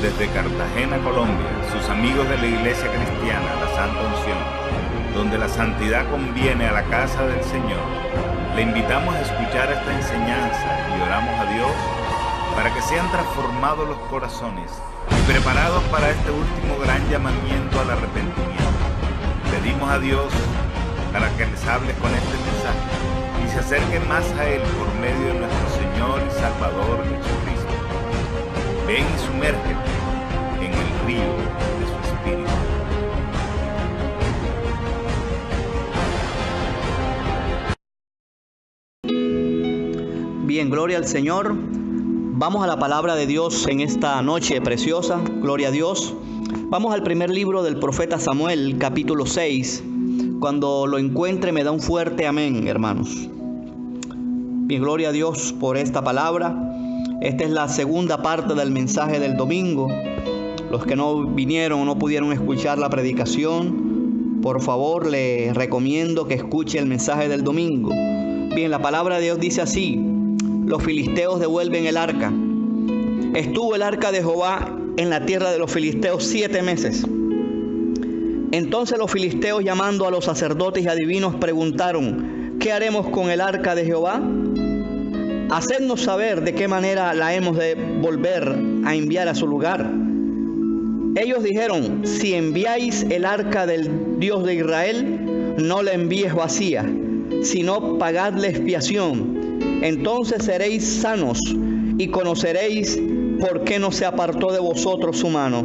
desde Cartagena, Colombia, sus amigos de la Iglesia Cristiana, la Santa Unción, donde la santidad conviene a la casa del Señor, le invitamos a escuchar esta enseñanza y oramos a Dios para que sean transformados los corazones y preparados para este último gran llamamiento al arrepentimiento. Pedimos a Dios para que les hable con este mensaje y se acerquen más a Él por medio de nuestro Señor y Salvador Jesucristo. Ven y sumérgete en el río de su Espíritu. Bien, gloria al Señor. Vamos a la palabra de Dios en esta noche preciosa. Gloria a Dios. Vamos al primer libro del profeta Samuel, capítulo 6. Cuando lo encuentre me da un fuerte amén, hermanos. Bien, gloria a Dios por esta palabra. Esta es la segunda parte del mensaje del domingo. Los que no vinieron o no pudieron escuchar la predicación, por favor, les recomiendo que escuche el mensaje del domingo. Bien, la palabra de Dios dice así: los filisteos devuelven el arca. Estuvo el arca de Jehová en la tierra de los filisteos 7 meses. Entonces los filisteos, llamando a los sacerdotes y adivinos, preguntaron: ¿qué haremos con el arca de Jehová? Hacednos saber de qué manera la hemos de volver a enviar a su lugar. Ellos dijeron: si enviáis el arca del Dios de Israel, no la envíes vacía, sino pagadle expiación. Entonces seréis sanos y conoceréis por qué no se apartó de vosotros su mano.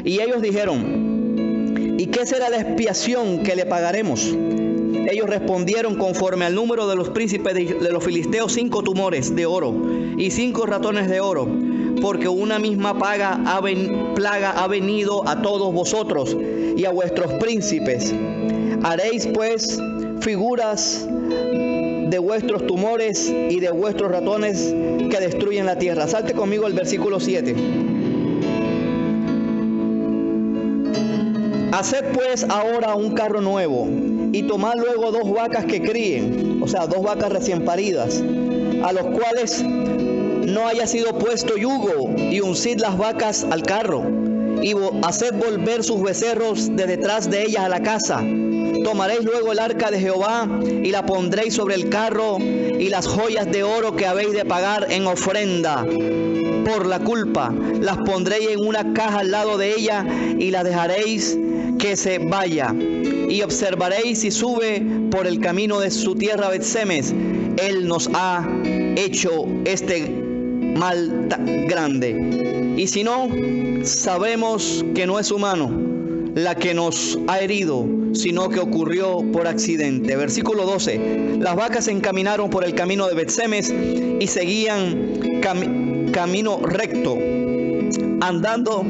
Y ellos dijeron: ¿y qué será la expiación que le pagaremos? Ellos respondieron: conforme al número de los príncipes de los filisteos, 5 tumores de oro y 5 ratones de oro, porque una misma plaga ha venido a todos vosotros y a vuestros príncipes. Haréis pues figuras de vuestros tumores y de vuestros ratones que destruyen la tierra. Salte conmigo al versículo 7. Haced pues ahora un carro nuevo y tomad luego 2 vacas que críen, o sea, 2 vacas recién paridas, a los cuales no haya sido puesto yugo, y uncid las vacas al carro, y haced volver sus becerros de detrás de ellas a la casa. Tomaréis luego el arca de Jehová y la pondréis sobre el carro, y las joyas de oro que habéis de pagar en ofrenda por la culpa las pondréis en una caja al lado de ella, y la dejaréis que se vaya. Y observaréis si sube por el camino de su tierra Bet-Semes. Él nos ha hecho este mal tan grande. Y si no, sabemos que no es humano la que nos ha herido, sino que ocurrió por accidente. Versículo 12. Las vacas se encaminaron por el camino de Bet-Semes y seguían camino recto, andando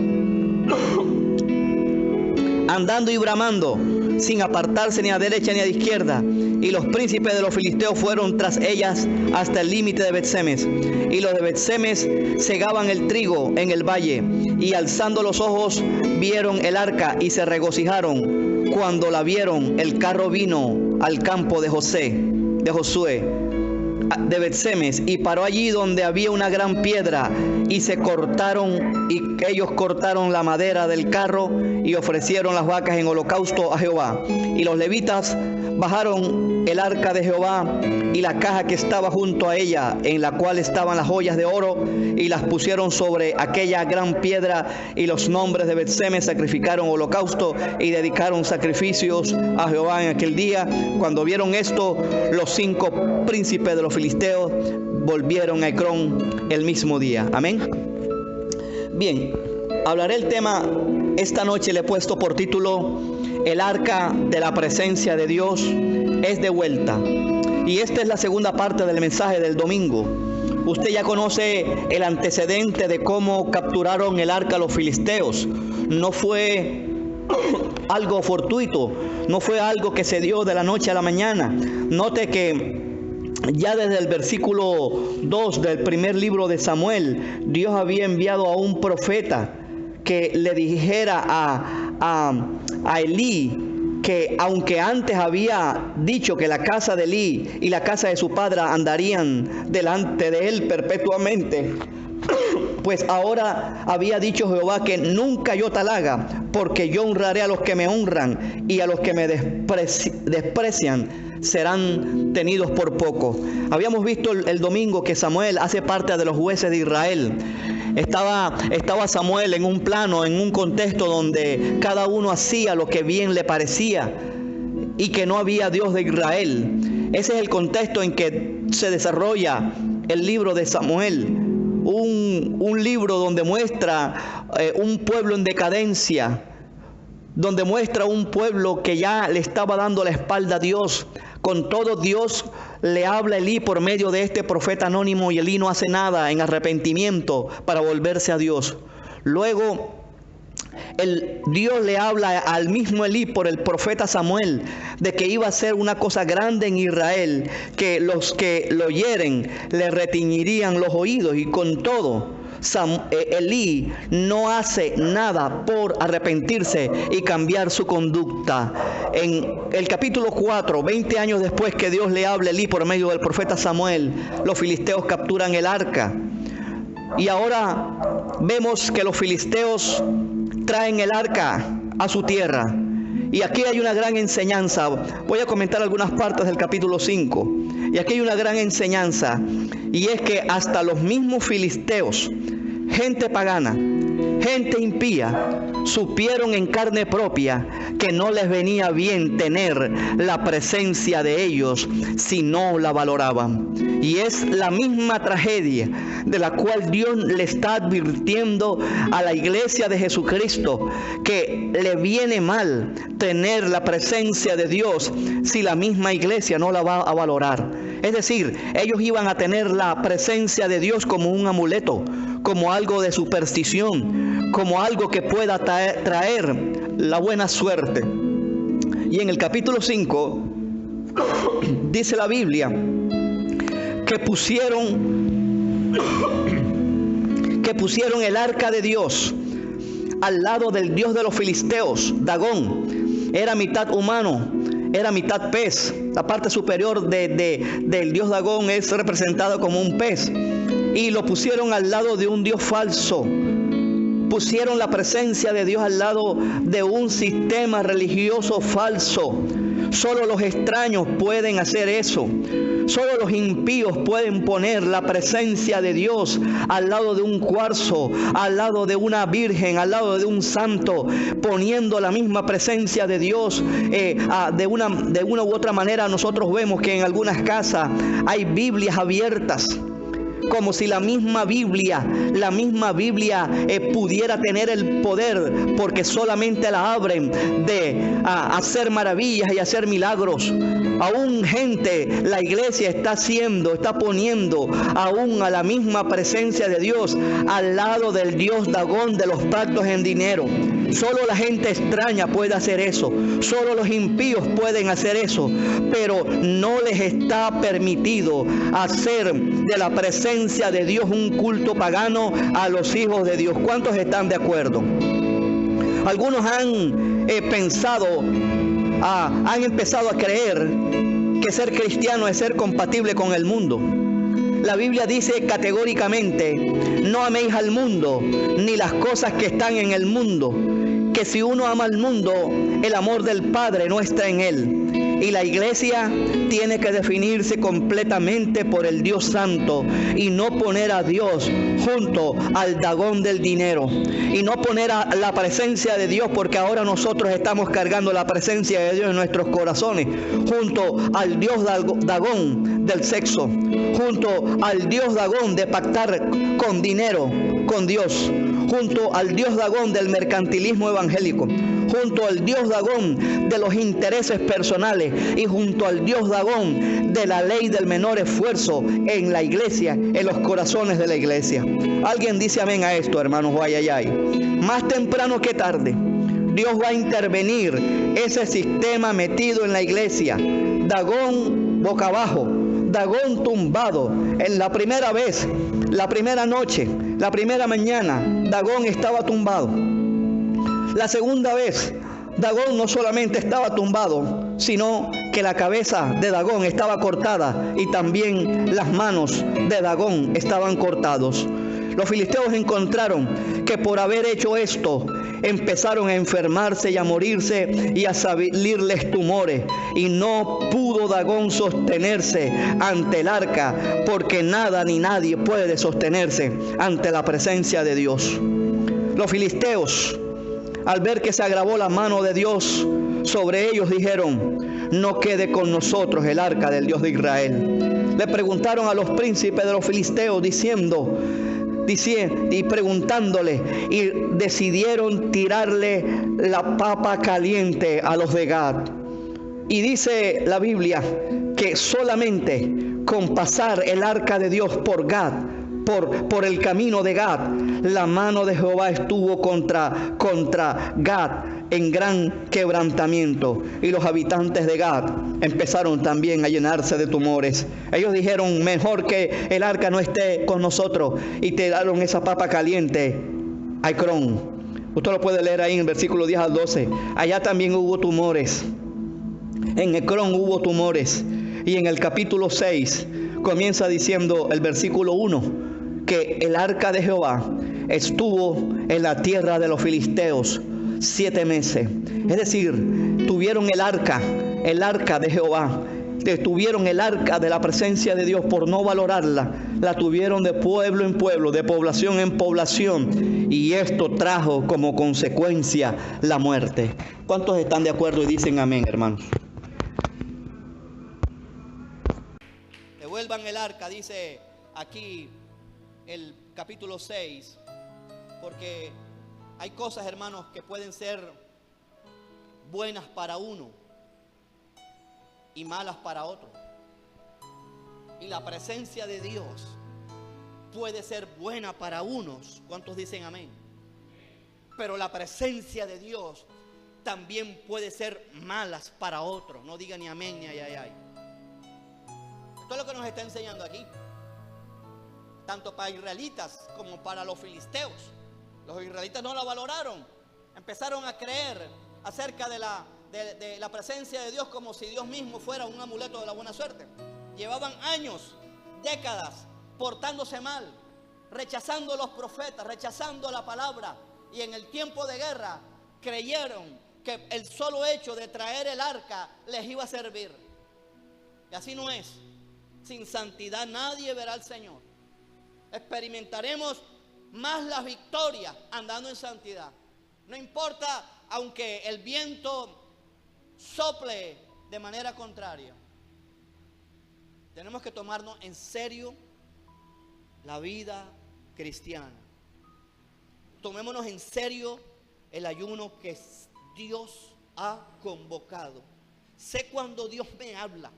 y bramando, sin apartarse ni a derecha ni a izquierda. Y los príncipes de los filisteos fueron tras ellas hasta el límite de Bet-Semes. Y los de Bet-Semes segaban el trigo en el valle, y alzando los ojos vieron el arca y se regocijaron. Cuando la vieron, el carro vino al campo de Josué de Bet-Semes, y paró allí donde había una gran piedra, y ellos cortaron la madera del carro y ofrecieron las vacas en holocausto a Jehová. Y los levitas bajaron el arca de Jehová y la caja que estaba junto a ella, en la cual estaban las joyas de oro, y las pusieron sobre aquella gran piedra. Y los nombres de Bet-Semes sacrificaron holocausto y dedicaron sacrificios a Jehová en aquel día. Cuando vieron esto, los 5 príncipes de los filisteos volvieron a Ecrón el mismo día. Amén. Bien, hablaré el tema esta noche. Le he puesto por título: el arca de la presencia de Dios es de vuelta. Y esta es la segunda parte del mensaje del domingo. Usted ya conoce el antecedente de cómo capturaron el arca los filisteos. No fue algo fortuito, no fue algo que se dio de la noche a la mañana. Note que ya desde el versículo 2 del primer libro de Samuel, Dios había enviado a un profeta que le dijera a Elí que, aunque antes había dicho que la casa de Elí y la casa de su padre andarían delante de él perpetuamente, Pues ahora había dicho Jehová que nunca yo tal haga, porque yo honraré a los que me honran, y a los que me desprecian serán tenidos por poco. Habíamos visto el domingo que Samuel hace parte de los jueces de Israel. Estaba Samuel en un plano, en un contexto donde cada uno hacía lo que bien le parecía y que no había Dios de Israel. Ese es el contexto en que se desarrolla el libro de Samuel, un libro donde muestra un pueblo en decadencia, donde muestra un pueblo que ya le estaba dando la espalda a Dios. Con todo, Dios le habla a Elí por medio de este profeta anónimo, y Elí no hace nada en arrepentimiento para volverse a Dios. Luego Dios le habla al mismo Elí por el profeta Samuel de que iba a hacer una cosa grande en Israel, que los que lo oyeren le retiñirían los oídos, y con todo Elí no hace nada por arrepentirse y cambiar su conducta. En el capítulo 4, 20 años después que Dios le habla a Elí por medio del profeta Samuel, los filisteos capturan el arca. Y ahora vemos que los filisteos traen el arca a su tierra. Y aquí hay una gran enseñanza. Voy a comentar algunas partes del capítulo 5. Y aquí hay una gran enseñanza. Y es que hasta los mismos filisteos, gente pagana, gente impía, supieron en carne propia que no les venía bien tener la presencia de ellos si no la valoraban. Y es la misma tragedia de la cual Dios le está advirtiendo a la iglesia de Jesucristo, que le viene mal tener la presencia de Dios si la misma iglesia no la va a valorar. Es decir, ellos iban a tener la presencia de Dios como un amuleto, como algo de superstición, como algo que pueda traer la buena suerte. Y en el capítulo 5 dice la Biblia que pusieron el arca de Dios al lado del dios de los filisteos, Dagón. Era mitad humano, era mitad pez. La parte superior del dios Dagón es representada como un pez. Y lo pusieron al lado de un dios falso. Pusieron la presencia de Dios al lado de un sistema religioso falso. Solo los extraños pueden hacer eso. Solo los impíos pueden poner la presencia de Dios al lado de un cuarzo, al lado de una virgen, al lado de un santo, poniendo la misma presencia de Dios. De una u otra manera nosotros vemos que en algunas casas hay Biblias abiertas, como si la misma Biblia pudiera tener el poder, porque solamente la abren de hacer maravillas y hacer milagros. Aún gente, la iglesia está poniendo aún a la misma presencia de Dios al lado del dios Dagón de los pactos en dinero. Solo la gente extraña puede hacer eso. Solo los impíos pueden hacer eso. Pero no les está permitido hacer de la presencia de Dios un culto pagano a los hijos de Dios. ¿Cuántos están de acuerdo? Algunos han empezado a creer que ser cristiano es ser compatible con el mundo. La Biblia dice categóricamente: no améis al mundo ni las cosas que están en el mundo, que si uno ama al mundo, el amor del Padre no está en él. Y la iglesia tiene que definirse completamente por el Dios Santo y no poner a Dios junto al Dagón del dinero, y no poner a la presencia de Dios, porque ahora nosotros estamos cargando la presencia de Dios en nuestros corazones, junto al Dios Dagón del sexo, junto al Dios Dagón de pactar con dinero, con Dios, junto al Dios Dagón del mercantilismo evangélico, junto al Dios Dagón de los intereses personales, y junto al Dios Dagón de la ley del menor esfuerzo en la iglesia, en los corazones de la iglesia. Alguien dice amén a esto, hermanos. Ay. Más temprano que tarde, Dios va a intervenir ese sistema metido en la iglesia. Dagón boca abajo, Dagón tumbado. En la primera vez, la primera noche, la primera mañana, Dagón estaba tumbado. La segunda vez, Dagón no solamente estaba tumbado, sino que la cabeza de Dagón estaba cortada y también las manos de Dagón estaban cortados. Los filisteos encontraron que por haber hecho esto, empezaron a enfermarse y a morirse y a salirles tumores. Y no pudo Dagón sostenerse ante el arca, porque nada ni nadie puede sostenerse ante la presencia de Dios. Los filisteos, al ver que se agravó la mano de Dios sobre ellos, dijeron: no quede con nosotros el arca del Dios de Israel. Le preguntaron a los príncipes de los filisteos y preguntándole, y decidieron tirarle la papa caliente a los de Gad. Y dice la Biblia que solamente con pasar el arca de Dios por Gad, por el camino de Gad, la mano de Jehová estuvo contra Gad en gran quebrantamiento, y los habitantes de Gad empezaron también a llenarse de tumores. Ellos dijeron: mejor que el arca no esté con nosotros, y tiraron esa papa caliente a Ecrón. Usted lo puede leer ahí en el versículo 10 al 12. Allá también hubo tumores. En Ecrón hubo tumores. Y en el capítulo 6 comienza diciendo el versículo 1 que el arca de Jehová estuvo en la tierra de los filisteos 7 meses. Es decir, tuvieron el arca de Jehová, tuvieron el arca de la presencia de Dios por no valorarla. La tuvieron de pueblo en pueblo, de población en población, y esto trajo como consecuencia la muerte. ¿Cuántos están de acuerdo y dicen amén, hermanos? Devuelvan el arca, dice aquí el capítulo 6, porque hay cosas, hermanos, que pueden ser buenas para uno y malas para otro. Y la presencia de Dios puede ser buena para unos. ¿Cuántos dicen amén? Pero la presencia de Dios también puede ser malas para otros. No digan ni amén ni ay, ay, ay. Esto es lo que nos está enseñando aquí, tanto para israelitas como para los filisteos. Los israelitas no la valoraron, empezaron a creer acerca de la presencia de Dios como si Dios mismo fuera un amuleto de la buena suerte. Llevaban años, décadas, portándose mal, rechazando los profetas, rechazando la palabra, y en el tiempo de guerra creyeron que el solo hecho de traer el arca les iba a servir. Y así no es. Sin santidad nadie verá al Señor. Experimentaremos más las victorias andando en santidad. No importa aunque el viento sople de manera contraria. Tenemos que tomarnos en serio la vida cristiana. Tomémonos en serio el ayuno que Dios ha convocado. Sé cuando Dios me habla.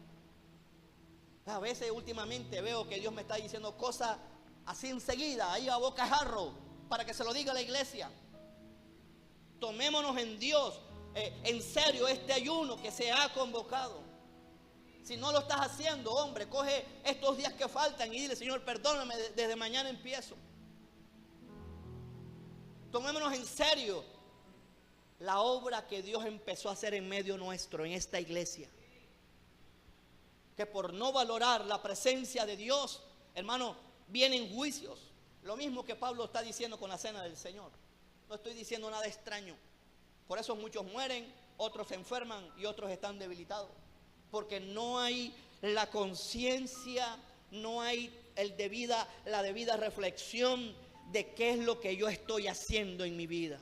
A veces últimamente veo que Dios me está diciendo cosas así enseguida, ahí a bocajarro, para que se lo diga a la iglesia. Tomémonos en Dios en serio este ayuno que se ha convocado. Si no lo estás haciendo, hombre, coge estos días que faltan y dile: Señor, perdóname, desde mañana empiezo. Tomémonos en serio la obra que Dios empezó a hacer en medio nuestro, en esta iglesia. Que por no valorar la presencia de Dios, hermano, vienen juicios. Lo mismo que Pablo está diciendo con la cena del Señor. No estoy diciendo nada extraño. Por eso muchos mueren, otros se enferman y otros están debilitados. Porque no hay la conciencia, no hay la debida reflexión de qué es lo que yo estoy haciendo en mi vida.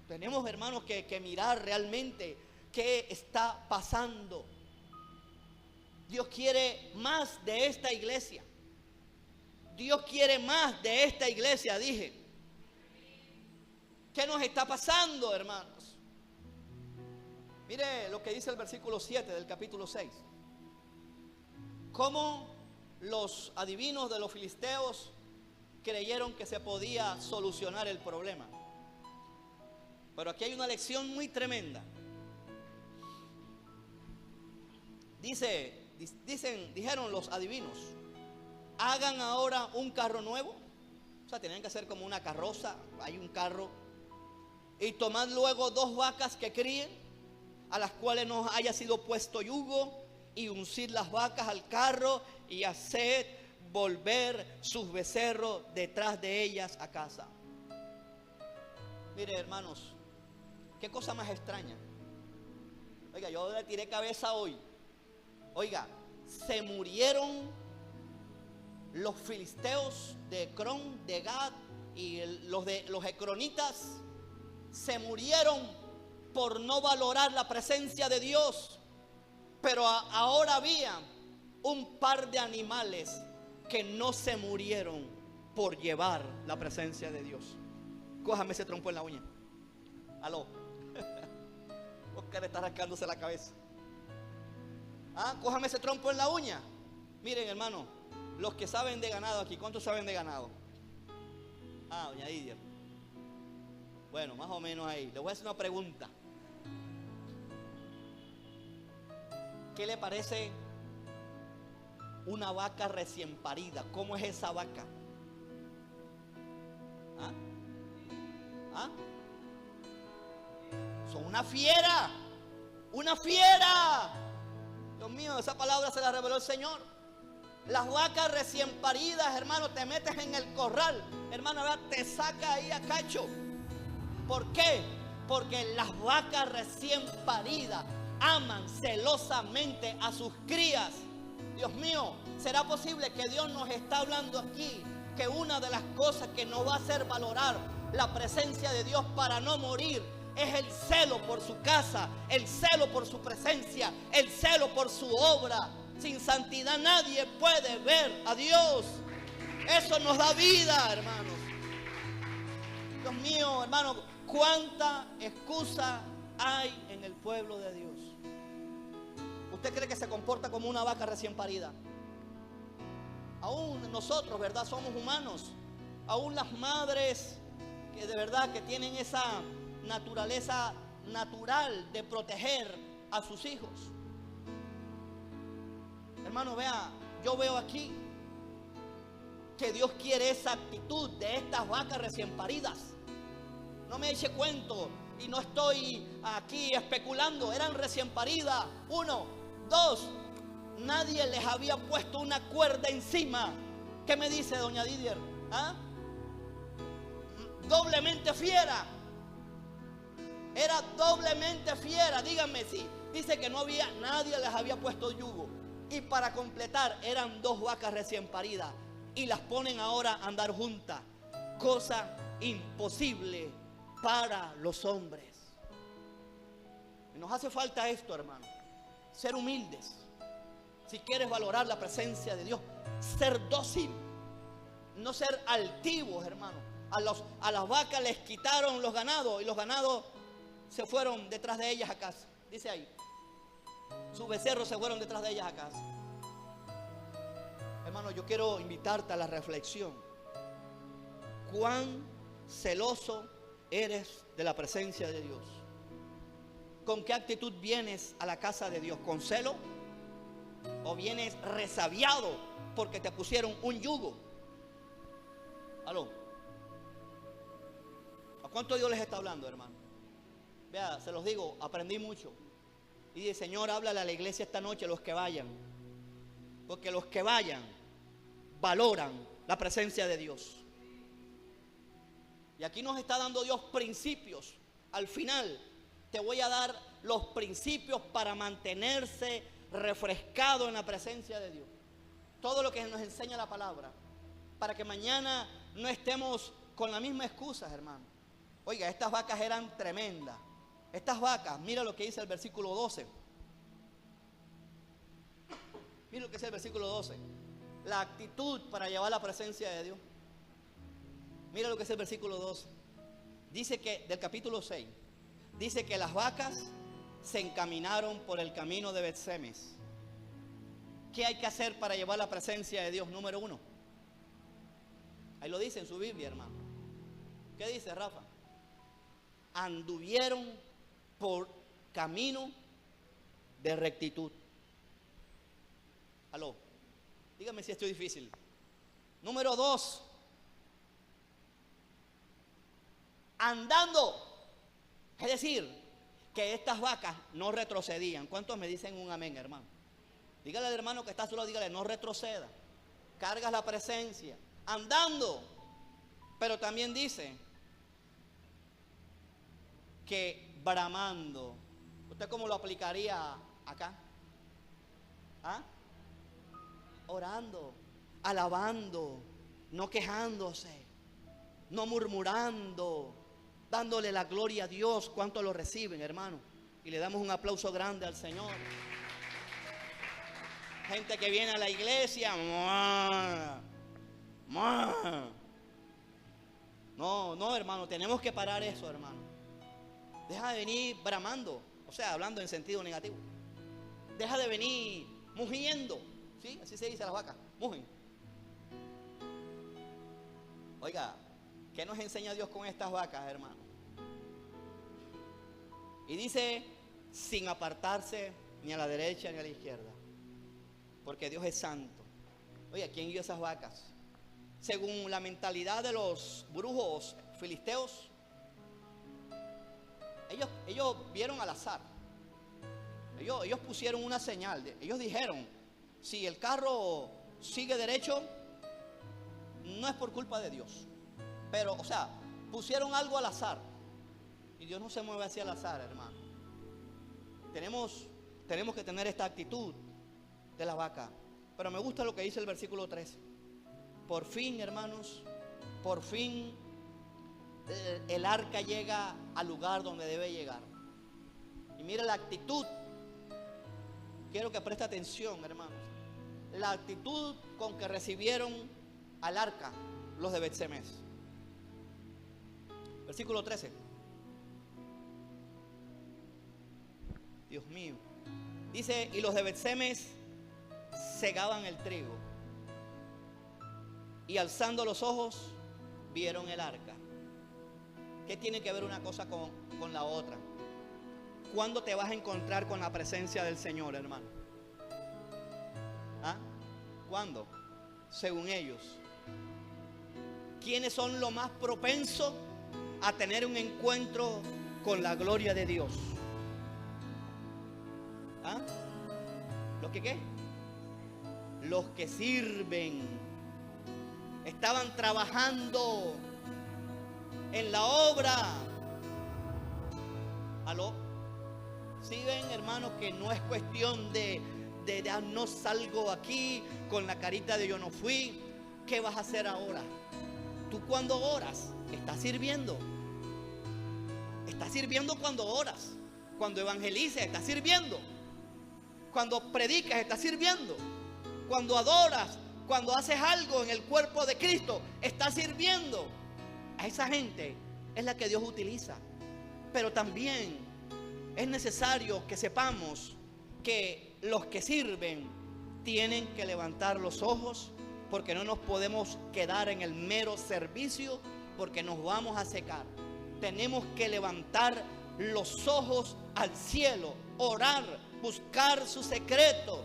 Tenemos, hermanos, que mirar realmente qué está pasando. Dios quiere más de esta iglesia. Dios quiere más de esta iglesia, dije. ¿Qué nos está pasando, hermanos? Mire lo que dice el versículo 7 del capítulo 6. Cómo los adivinos de los filisteos creyeron que se podía solucionar el problema. Pero aquí hay una lección muy tremenda. Dijeron los adivinos: hagan ahora un carro nuevo. O sea, tenían que hacer como una carroza. Hay un carro. Y tomad luego 2 vacas que críen, a las cuales no haya sido puesto yugo, y uncid las vacas al carro, y haced volver sus becerros detrás de ellas a casa. Mire, hermanos, qué cosa más extraña. Oiga, yo le tiré cabeza hoy. Oiga, se murieron los filisteos de Ecrón, de Gad y los ecronitas. Se murieron por no valorar la presencia de Dios. Pero ahora había un par de animales que no se murieron por llevar la presencia de Dios. Cójame ese trompo en la uña. Aló. Oscar está rascándose la cabeza. Cójame ese trompo en la uña. Miren, hermano, los que saben de ganado aquí, ¿cuántos saben de ganado? Doña Didier. Bueno, más o menos ahí. Le voy a hacer una pregunta. ¿Qué le parece una vaca recién parida? ¿Cómo es esa vaca? Son una fiera. Una fiera. Dios mío, esa palabra se la reveló el Señor. Las vacas recién paridas, hermano, te metes en el corral, hermano, te saca ahí a cacho. ¿Por qué? Porque las vacas recién paridas aman celosamente a sus crías. Dios mío, ¿será posible que Dios nos está hablando aquí que una de las cosas que nos va a hacer valorar la presencia de Dios para no morir es el celo por su casa, el celo por su presencia, el celo por su obra? Sin santidad nadie puede ver a Dios. Eso nos da vida, hermanos. Dios mío, hermano, cuánta excusa hay en el pueblo de Dios. ¿Usted cree que se comporta como una vaca recién parida? Aún nosotros, ¿verdad? Somos humanos. Aún las madres que de verdad que tienen esa naturaleza natural de proteger a sus hijos. Hermano, vea, yo veo aquí que Dios quiere esa actitud de estas vacas recién paridas. No me eche cuento y no estoy aquí especulando. Eran recién paridas. 1, 2, nadie les había puesto una cuerda encima. ¿Qué me dice doña Didier? Doblemente fiera. Era doblemente fiera. Díganme si dice que no había, nadie les había puesto yugo. Y para completar, eran 2 vacas recién paridas. Y las ponen ahora a andar juntas. Cosa imposible para los hombres. Y nos hace falta esto, hermano. Ser humildes. Si quieres valorar la presencia de Dios, ser dócil. No ser altivos, hermano. A las vacas les quitaron los ganados y los ganados se fueron detrás de ellas a casa. Dice ahí. Sus becerros se fueron detrás de ellas a casa. Hermano, yo quiero invitarte a la reflexión. ¿Cuán celoso eres de la presencia de Dios? ¿Con qué actitud vienes a la casa de Dios? ¿Con celo? ¿O vienes resabiado porque te pusieron un yugo? ¿Aló? ¿A cuánto Dios les está hablando, hermano? Vea, se los digo, aprendí mucho. Y dice, Señor, háblale a la iglesia esta noche, los que vayan. Porque los que vayan valoran la presencia de Dios. Y aquí nos está dando Dios principios. Al final te voy a dar los principios para mantenerse refrescado en la presencia de Dios. Todo lo que nos enseña la palabra. Para que mañana no estemos con la misma excusa, hermano. Oiga, estas vacas eran tremendas. Estas vacas, mira lo que dice el versículo 12. Mira lo que dice el versículo 12. La actitud para llevar la presencia de Dios. Mira lo que dice el versículo 12. Dice que, del capítulo 6, dice que las vacas se encaminaron por el camino de Bet-Semes. ¿Qué hay que hacer para llevar la presencia de Dios? Número 1. Ahí lo dice en su Biblia, hermano. ¿Qué dice, Rafa? Anduvieron por camino de rectitud. Aló, dígame si esto es difícil. Número 2, andando. Es decir, que estas vacas no retrocedían. ¿Cuántos me dicen un amén, hermano? Dígale al hermano que está solo, dígale, no retroceda. cargas la presencia, andando. Pero también dice que bramando. ¿Usted cómo lo aplicaría acá? ¿Ah? Orando, alabando, no quejándose, no murmurando, dándole la gloria a Dios. ¿Cuánto lo reciben, hermano? Y le damos un aplauso grande al Señor. Gente que viene a la iglesia, no, hermano, tenemos que parar eso, hermano. Deja de venir bramando, o sea, hablando en sentido negativo. Deja de venir mugiendo, ¿sí? Así se dice a las vacas, mugen. Oiga, ¿qué nos enseña Dios con estas vacas, hermano? Y dice, sin apartarse ni a la derecha ni a la izquierda, porque Dios es santo. Oiga, ¿quién guió esas vacas? Según la mentalidad de los brujos filisteos, ellos vieron al azar. Ellos pusieron una señal. Ellos dijeron, si el carro sigue derecho, no es por culpa de Dios. Pero, o sea, pusieron algo al azar. Y Dios no se mueve así al azar, hermano. Tenemos que tener esta actitud de la vaca. Pero me gusta lo que dice el versículo 13. Por fin, hermanos, por fin el arca llega al lugar donde debe llegar. Y mira la actitud. Quiero que preste atención, hermanos. La actitud con que recibieron al arca los de Bet-Semes. Versículo 13. Dios mío. Dice, y los de Bet-Semes segaban el trigo. Y alzando los ojos, vieron el arca. ¿Qué tiene que ver una cosa con la otra? ¿Cuándo te vas a encontrar con la presencia del Señor, hermano? ¿Ah? ¿Cuándo? Según ellos. ¿Quiénes son los más propensos a tener un encuentro con la gloria de Dios? ¿Ah? ¿Los que qué? Los que sirven. Estaban trabajando en la obra. ¿Aló? ¿Sí ven, hermanos, que no es cuestión de no salgo aquí con la carita de yo no fui? ¿Qué vas a hacer ahora? Tú cuando oras, estás sirviendo. Estás sirviendo cuando oras. Cuando evangelizas, estás sirviendo. Cuando predicas, estás sirviendo. Cuando adoras, cuando haces algo en el cuerpo de Cristo, estás sirviendo. A esa gente es la que Dios utiliza. Pero también es necesario que sepamos que los que sirven tienen que levantar los ojos, porque no nos podemos quedar en el mero servicio, porque nos vamos a secar. Tenemos que levantar los ojos al cielo, orar, buscar su secreto.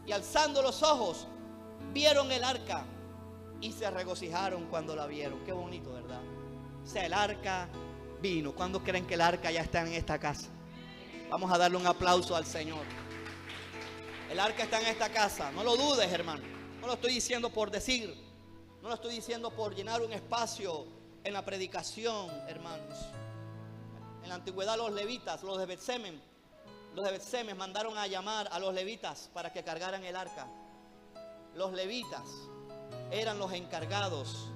Y alzando los ojos, vieron el arca y se regocijaron cuando la vieron. Qué bonito, ¿verdad? O sea, el arca vino. ¿Cuándo creen que el arca ya está en esta casa? Vamos a darle un aplauso al Señor. El arca está en esta casa. No lo dudes, hermano. No lo estoy diciendo por decir. No lo estoy diciendo por llenar un espacio en la predicación, hermanos. En la antigüedad los levitas, los de Bet-Semes, mandaron a llamar a los levitas para que cargaran el arca. Los levitas eran los encargados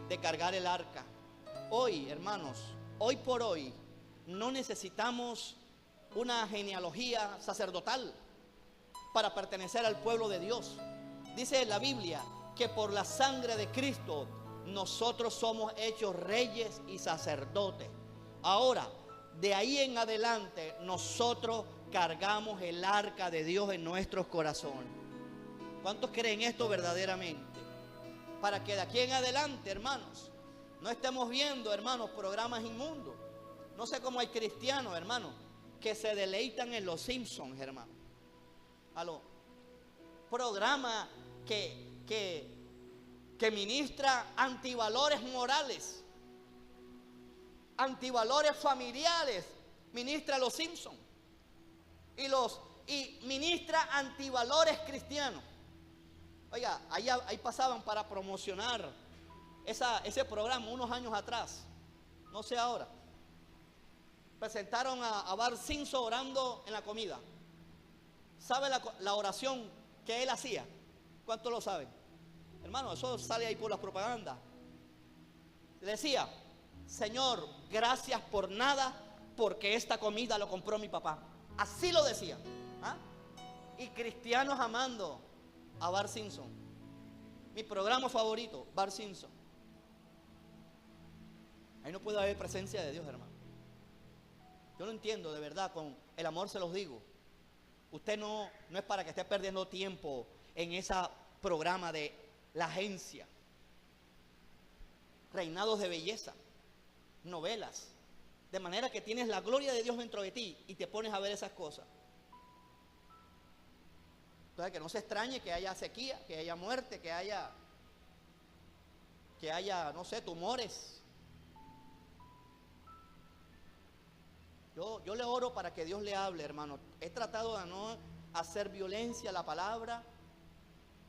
de cargar el arca. Hoy, hermanos, hoy por hoy, no necesitamos una genealogía sacerdotal para pertenecer al pueblo de Dios. Dice la Biblia que por la sangre de Cristo nosotros somos hechos reyes y sacerdotes. Ahora, de ahí en adelante, nosotros cargamos el arca de Dios en nuestros corazones. ¿Cuántos creen esto verdaderamente? Para que de aquí en adelante, hermanos, no estemos viendo, hermanos, programas inmundos. No sé cómo hay cristianos, hermanos, que se deleitan en los Simpsons, hermano. Aló. Programa que ministra antivalores morales, antivalores familiares, ministra los Simpsons. Y ministra antivalores cristianos. Oiga, ahí pasaban para promocionar ese programa unos años atrás. No sé ahora. Presentaron a Bart Simpson orando en la comida. ¿Sabe la oración que él hacía? ¿Cuántos lo saben? Hermano, eso sale ahí por las propagandas. Le decía: Señor, gracias por nada, porque esta comida lo compró mi papá. Así lo decía. ¿Ah? Y cristianos amando a Bart Simpson. Mi programa favorito, Bart Simpson. Ahí no puede haber presencia de Dios, hermano. Yo lo entiendo, de verdad, con el amor se los digo. Usted no es para que esté perdiendo tiempo en ese programa de la agencia. Reinados de belleza, novelas. De manera que tienes la gloria de Dios dentro de ti y te pones a ver esas cosas. Entonces, que no se extrañe que haya sequía, que haya muerte, que haya, no sé, tumores. Yo le oro para que Dios le hable, hermano. He tratado de no hacer violencia a la palabra.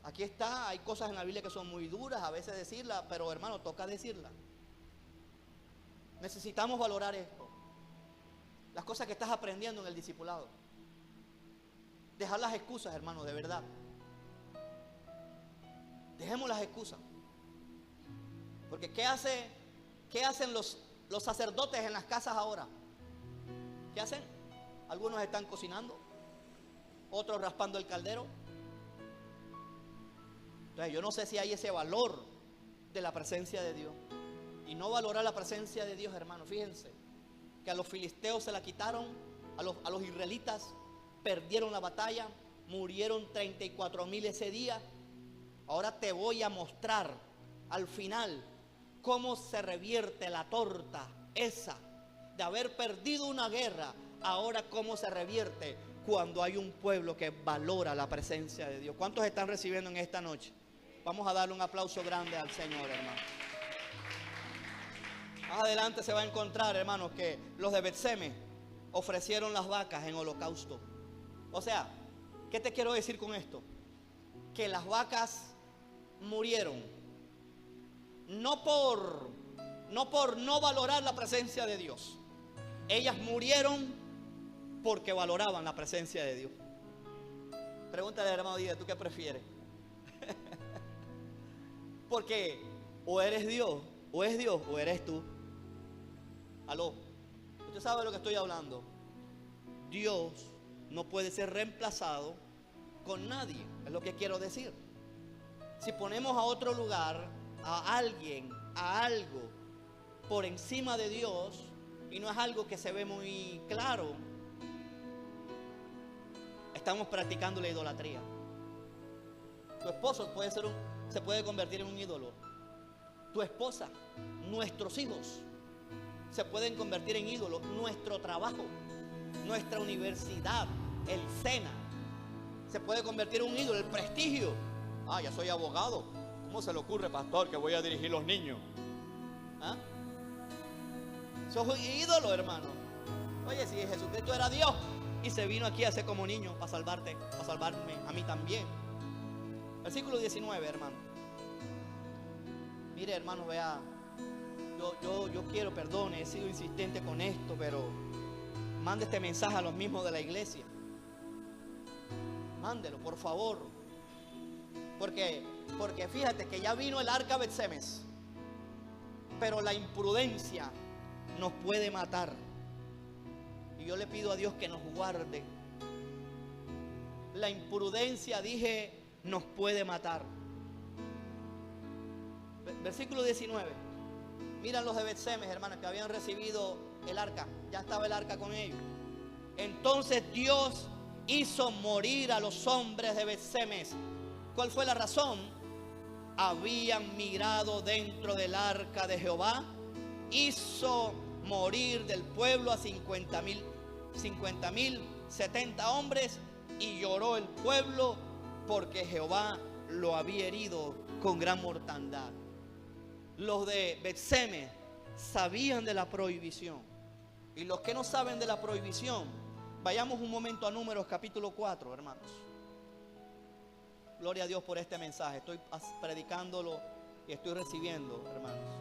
Aquí está, hay cosas en la Biblia que son muy duras a veces decirlas, pero hermano, toca decirlas. Necesitamos valorar esto. Las cosas que estás aprendiendo en el discipulado. Dejar las excusas, hermano, de verdad. Dejemos las excusas. Porque ¿qué hacen los sacerdotes en las casas ahora? ¿Qué hacen? Algunos están cocinando, otros raspando el caldero. Entonces yo no sé si hay ese valor de la presencia de Dios. Y no valorar la presencia de Dios, hermano. Fíjense que a los filisteos se la quitaron, a los israelitas perdieron la batalla, murieron 34,000 ese día. Ahora te voy a mostrar al final cómo se revierte la torta esa de haber perdido una guerra. Ahora cómo se revierte cuando hay un pueblo que valora la presencia de Dios. ¿Cuántos están recibiendo en esta noche? Vamos a darle un aplauso grande al Señor, hermano. Más adelante se va a encontrar, hermanos, que los de Betseme ofrecieron las vacas en holocausto. O sea, ¿qué te quiero decir con esto? Que las vacas murieron no por no valorar la presencia de Dios. Ellas murieron porque valoraban la presencia de Dios. Pregúntale al hermano Díaz, ¿tú qué prefieres? Porque o eres Dios, o es Dios, o eres tú. Aló, usted sabe de lo que estoy hablando. Dios no puede ser reemplazado con nadie, es lo que quiero decir. Si ponemos a otro lugar, a alguien, a algo por encima de Dios, y no es algo que se ve muy claro, estamos practicando la idolatría. Tu esposo se puede convertir en un ídolo. Tu esposa, nuestros hijos se pueden convertir en ídolos. Nuestro trabajo, nuestra universidad, el SENA, se puede convertir en un ídolo. El prestigio. Ah, ya soy abogado. ¿Cómo se le ocurre, pastor, que voy a dirigir los niños? ¿Ah? Sos un ídolo, hermano. Oye, si Jesucristo era Dios y se vino aquí a ser como niño para salvarte, para salvarme a mí también. Versículo 19, hermano. Mire, hermano, vea. Yo quiero, perdone, he sido insistente con esto, pero mande este mensaje a los mismos de la iglesia. Mándelo, por favor. Porque fíjate que ya vino el arca Betsemes, pero la imprudencia nos puede matar. Y yo le pido a Dios que nos guarde. La imprudencia, dije, nos puede matar. Versículo 19. Miran los de Betsemes, hermanos, que habían recibido el arca. Ya estaba el arca con ellos. Entonces Dios hizo morir a los hombres de Betsemes. ¿Cuál fue la razón? Habían migrado dentro del arca de Jehová. Hizo morir del pueblo a 50,000, 70 hombres. Y lloró el pueblo porque Jehová lo había herido con gran mortandad. Los de Betsemes sabían de la prohibición. Y los que no saben de la prohibición, vayamos un momento a Números capítulo 4, hermanos. gloria a Dios por este mensaje. Estoy predicándolo y estoy recibiendo, hermanos.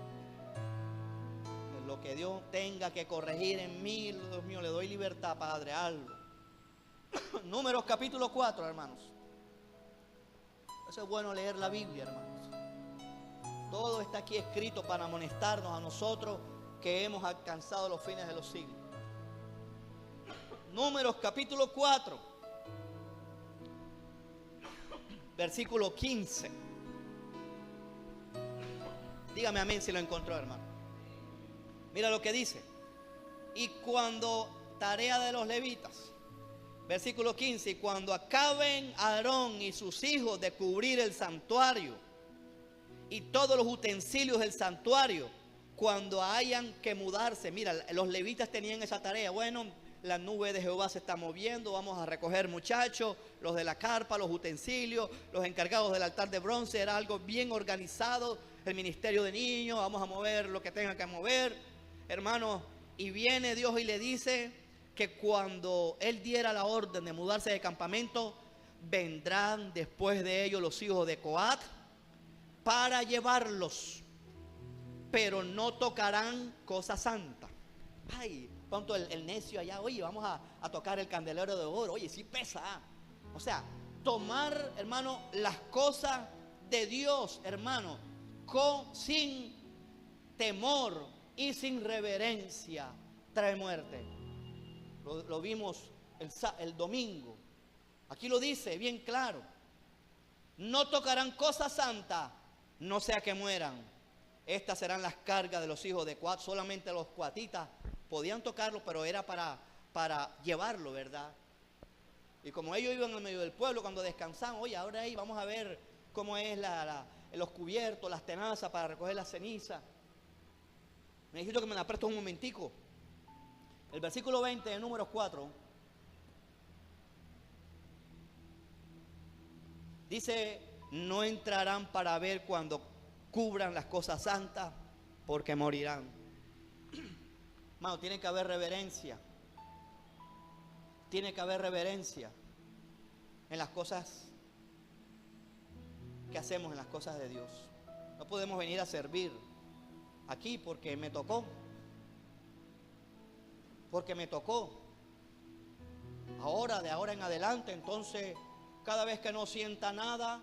Lo que Dios tenga que corregir en mí, Dios mío, le doy libertad, Padre, algo. Números capítulo 4, hermanos. Eso es bueno leer la Biblia, hermanos. Todo está aquí escrito para amonestarnos a nosotros que hemos alcanzado los fines de los siglos. Números capítulo 4, versículo 15. Dígame amén si lo encontró, hermano. Mira lo que dice. Y cuando, tarea de los levitas, versículo 15, y cuando acaben Aarón y sus hijos de cubrir el santuario y todos los utensilios del santuario, cuando hayan que mudarse. Mira, los levitas tenían esa tarea. Bueno, la nube de Jehová se está moviendo, vamos a recoger muchachos, los de la carpa, los utensilios, los encargados del altar de bronce, era algo bien organizado, el ministerio de niños, vamos a mover lo que tenga que mover, hermanos, y viene Dios y le dice que cuando Él diera la orden de mudarse de campamento, vendrán después de ellos los hijos de Coat para llevarlos, pero no tocarán cosa santa. Ay, pronto el necio allá, oye, vamos a tocar el candelero de oro, oye, sí pesa. O sea, tomar, hermano, las cosas de Dios, hermano, sin temor y sin reverencia, trae muerte. Lo vimos el domingo. Aquí lo dice bien claro. No tocarán cosa santa, no sea que mueran. Estas serán las cargas de los hijos de Coat. Solamente los coatitas podían tocarlo, pero era para llevarlo, ¿verdad? Y como ellos iban en medio del pueblo cuando descansaban, oye, ahora ahí vamos a ver cómo es los cubiertos, las tenazas para recoger la ceniza. Necesito que me la prestes un momentico. El versículo 20 de Números 4 dice: no entrarán para ver cuando cubran las cosas santas, porque morirán. Hermano, tiene que haber reverencia. Tiene que haber reverencia en las cosas que hacemos, en las cosas de Dios. No podemos venir a servir aquí porque me tocó. Porque me tocó. Ahora, de ahora en adelante, entonces, cada vez que no sienta nada,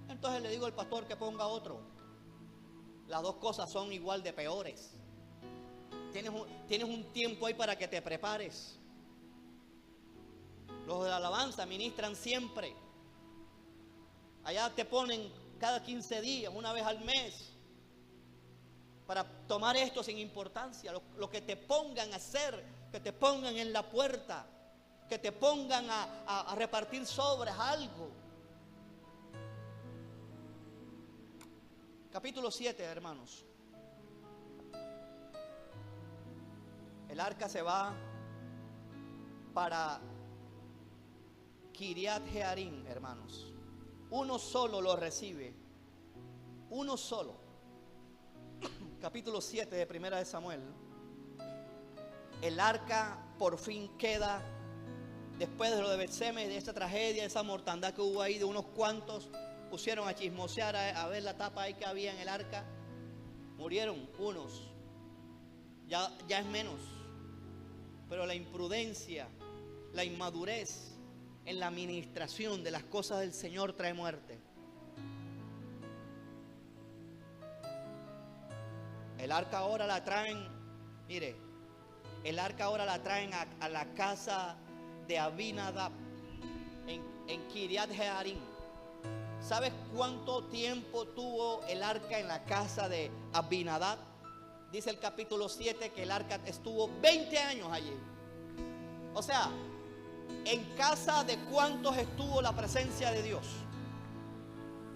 entonces le digo al pastor que ponga otro. Las dos cosas son igual de peores. Tienes un tiempo ahí para que te prepares. Los de la alabanza ministran siempre. Allá te ponen cada 15 días, una vez al mes, para tomar esto sin importancia. Lo que te pongan a hacer, que te pongan en la puerta, que te pongan a repartir sobres, algo. Capítulo 7, hermanos. El arca se va para Kiriat Jearim, hermanos. Uno solo lo recibe. Uno solo. Capítulo 7 de Primera de Samuel. El arca por fin queda, después de lo de Bet-Semes, de esta tragedia, de esa mortandad que hubo ahí, de unos cuantos pusieron a chismosear, a ver la tapa ahí que había en el arca. Murieron unos. Ya es menos. Pero la imprudencia, la inmadurez en la administración de las cosas del Señor trae muerte. El arca ahora la traen, mire, el arca ahora la traen a la casa de Abinadab en Kiriat Jearim. ¿Sabes cuánto tiempo tuvo el arca en la casa de Abinadab? Dice el capítulo 7 que el arca estuvo 20 años allí. O sea, ¿en casa de cuántos estuvo la presencia de Dios?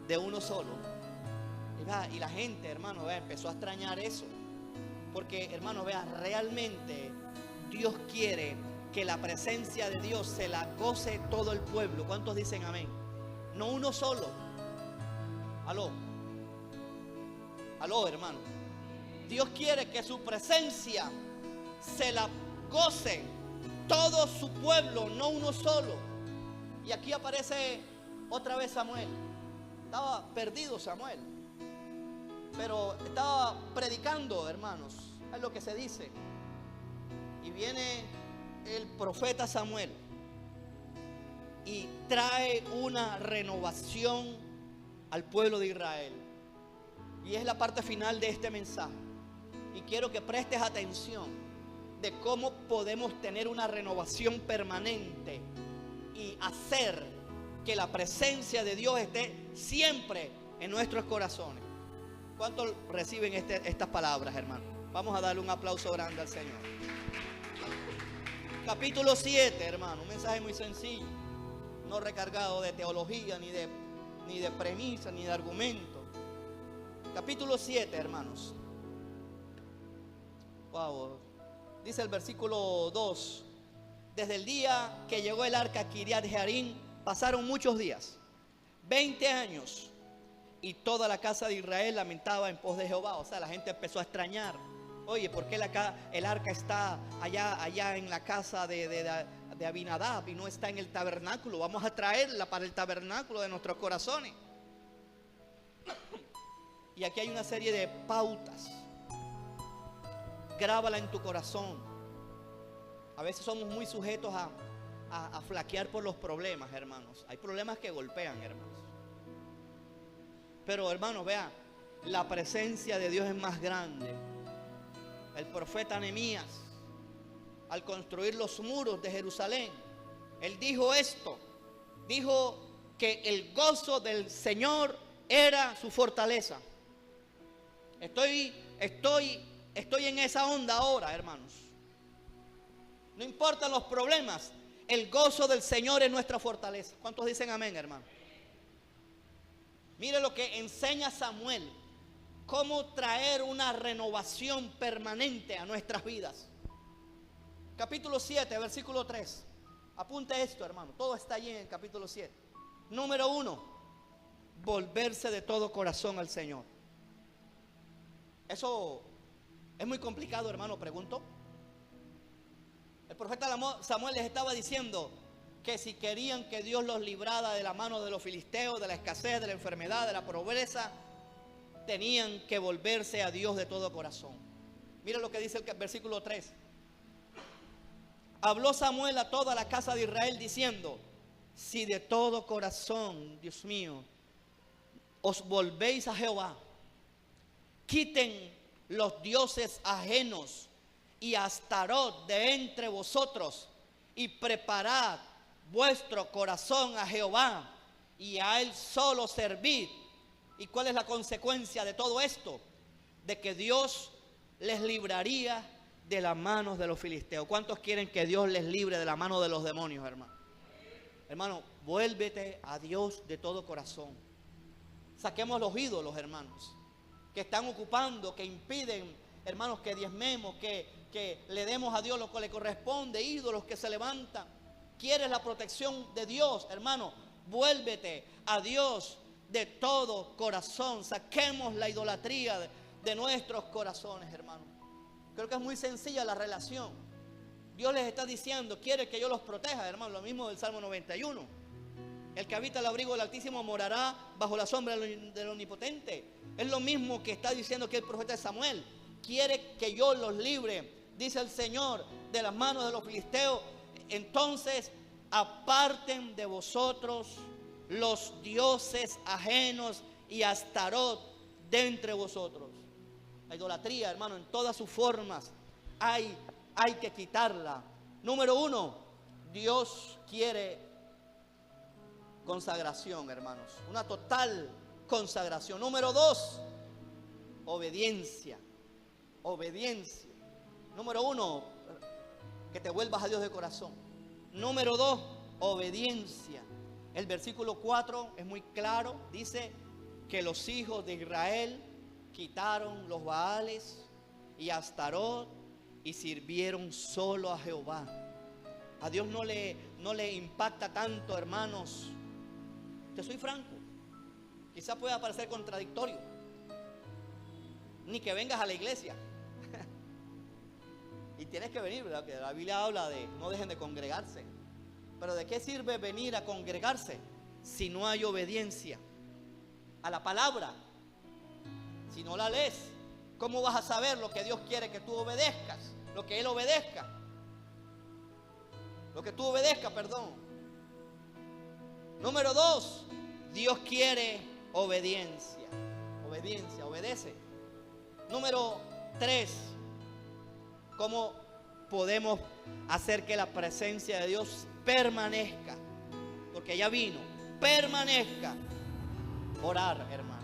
De uno solo. Y la gente, hermano, empezó a extrañar eso. Porque, hermano, realmente Dios quiere que la presencia de Dios se la goce todo el pueblo. ¿Cuántos dicen amén? No uno solo. Aló, hermano. Dios quiere que su presencia se la goce todo su pueblo, no uno solo. Y aquí aparece otra vez Samuel. Estaba perdido Samuel. Pero estaba predicando, hermanos. Es lo que se dice. Y viene el profeta Samuel y trae una renovación al pueblo de Israel. Y es la parte final de este mensaje. Y quiero que prestes atención de cómo podemos tener una renovación permanente y hacer que la presencia de Dios esté siempre en nuestros corazones. ¿Cuántos reciben estas palabras, hermano? Vamos a darle un aplauso grande al Señor. Capítulo 7, hermano, un mensaje muy sencillo, no recargado de teología, ni de premisa, ni de argumento. Capítulo 7, hermanos. Wow. Dice el versículo 2: desde el día que llegó el arca a Kiriat Jearim, pasaron muchos días, 20 años, y toda la casa de Israel lamentaba en pos de Jehová. O sea, la gente empezó a extrañar. Oye, ¿por qué el arca está allá en la casa de Abinadab y no está en el tabernáculo? Vamos a traerla para el tabernáculo de nuestros corazones. Y aquí hay una serie de pautas. Grábala en tu corazón. A veces somos muy sujetos a flaquear por los problemas, hermanos. Hay problemas que golpean, hermanos. Pero, hermanos, vean, la presencia de Dios es más grande. El profeta Nehemías, al construir los muros de Jerusalén, él dijo esto. Dijo que el gozo del Señor era su fortaleza. Estoy en esa onda ahora, hermanos. No importan los problemas, el gozo del Señor es nuestra fortaleza. ¿Cuántos dicen amén, hermano? Mire lo que enseña Samuel. Cómo traer una renovación permanente a nuestras vidas. Capítulo 7, versículo 3. Apunte esto, hermano. Todo está allí en el capítulo 7. Número 1. Volverse de todo corazón al Señor. Eso es muy complicado, hermano, pregunto. El profeta Samuel les estaba diciendo que si querían que Dios los librara de la mano de los filisteos, de la escasez, de la enfermedad, de la pobreza, tenían que volverse a Dios de todo corazón. Mira lo que dice el versículo 3. Habló Samuel a toda la casa de Israel diciendo: si de todo corazón, Dios mío, os volvéis a Jehová, quiten los dioses ajenos y a Astarot de entre vosotros, y preparad vuestro corazón a Jehová, y a Él solo servid. ¿Y cuál es la consecuencia de todo esto? De que Dios les libraría de las manos de los filisteos. ¿Cuántos quieren que Dios les libre de la mano de los demonios, hermano? Hermano, vuélvete a Dios de todo corazón. Saquemos los ídolos, hermanos, que están ocupando, que impiden, hermanos, que diezmemos, que le demos a Dios lo que le corresponde. Ídolos que se levantan. ¿Quieres la protección de Dios, hermano? Vuélvete a Dios de todo corazón. Saquemos la idolatría de nuestros corazones, hermano. Creo que es muy sencilla la relación. Dios les está diciendo: quiere que yo los proteja, hermano. Lo mismo del Salmo 91. El que habita el abrigo del Altísimo morará bajo la sombra del Omnipotente. Es lo mismo que está diciendo aquí el profeta Samuel. Quiere que yo los libre, dice el Señor, de las manos de los filisteos. Entonces aparten de vosotros los dioses ajenos y Astarot de entre vosotros. La idolatría, hermano, en todas sus formas hay que quitarla. Número 1, Dios quiere consagración, hermanos, una total consagración. Número 2, obediencia. Obediencia. Número 1, que te vuelvas a Dios de corazón. Número 2, obediencia. El versículo 4 es muy claro. Dice que los hijos de Israel quitaron los Baales y Astarot y sirvieron solo a Jehová. A Dios no le impacta tanto, hermanos. Te soy franco. Quizá pueda parecer contradictorio. Ni que vengas a la iglesia. Y tienes que venir, ¿verdad? Que la Biblia habla de no dejen de congregarse. Pero ¿de qué sirve venir a congregarse si no hay obediencia? a la palabra. Si no la lees, ¿cómo vas a saber lo que Dios quiere que tú obedezcas? Lo que Él obedezca. Lo que tú obedezcas, perdón. Número 2, Dios quiere obediencia. Obediencia, obedece. Número 3, ¿cómo podemos hacer que la presencia de Dios permanezca? Porque ya vino, permanezca. Orar, hermanos.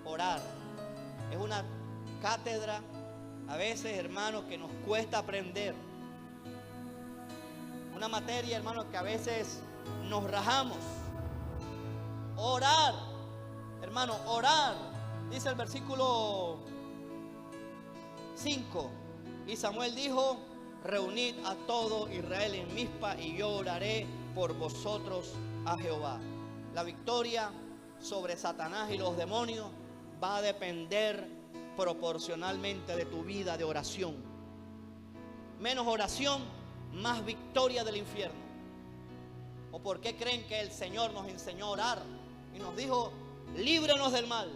Orar. Es una cátedra, a veces, hermanos, que nos cuesta aprender. Una materia, hermanos, que a veces nos rajamos. Orar, hermano, orar. Dice el versículo 5. Y Samuel dijo: reunid a todo Israel en Mizpa y yo oraré por vosotros a Jehová. La victoria sobre Satanás y los demonios va a depender proporcionalmente de tu vida de oración. Menos oración, más victoria del infierno. ¿O por qué creen que el Señor nos enseñó a orar y nos dijo: líbranos del mal?